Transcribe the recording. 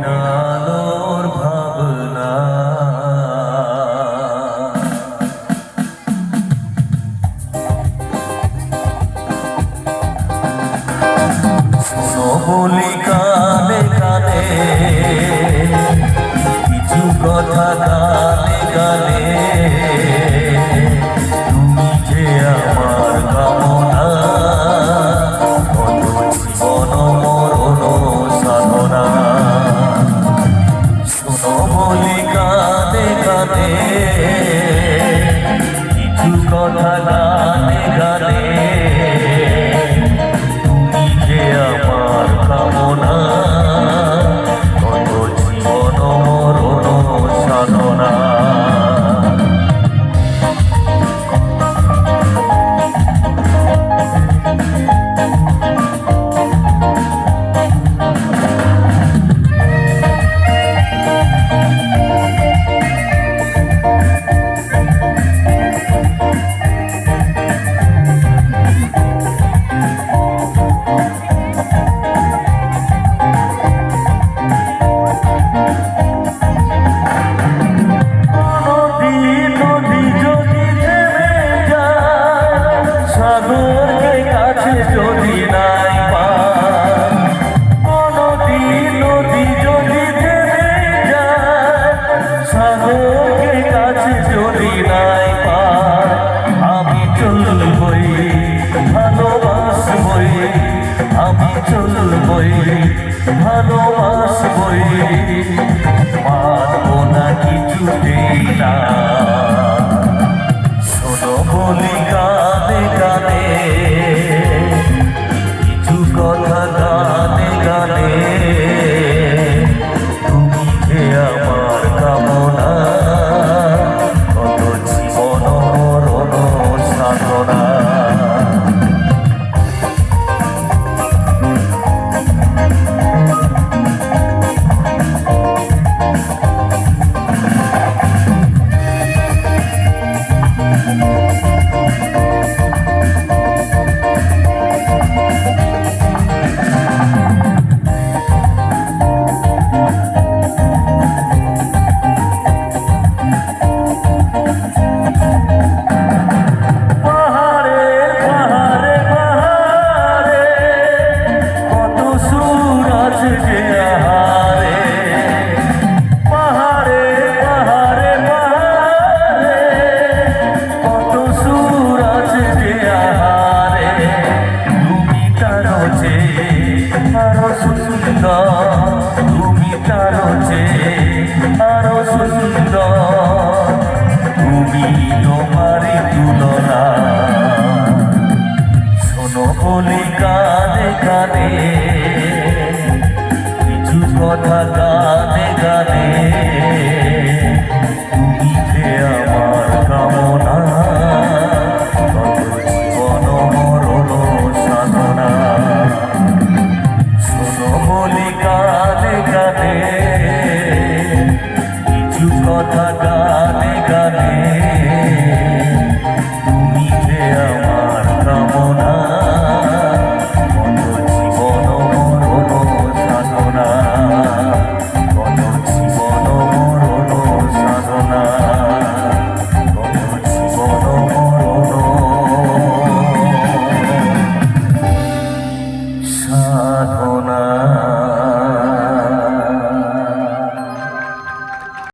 আলোর ভাবনা শোনো বলি কানে কানে কিছু কথা গানে গানে তুমি যে আমার কামনা কত জীবন মরণ সাধনা শোনো বলি কানে কানে কিছু কথা গানে গানে তুমি যে আমার কামনা কত জীবন মরণ সাধনা ভালোবাসবই মানব না কিছুতেই না শোনো বলি গানে গানে কিছু কথা গানে গানে তুমি যে আমার কামনা কত জীবন মরণ সাধনা তুমি তারো আরো সুন্দর তুমি তোমারই তুলনা শোনো বলি কানে কানে কিছু কথা গানে গানে তুমি যে আমার কামনা কত জীবন মরণ সাধনা শোনো বলি কানে কানে কিছু কথা গানে গানে তুমি যে আমার কামনা কত জীবন মরণ সাধনা কত জীবন মরণ সাধনা কত জীবন মরণ সাধনা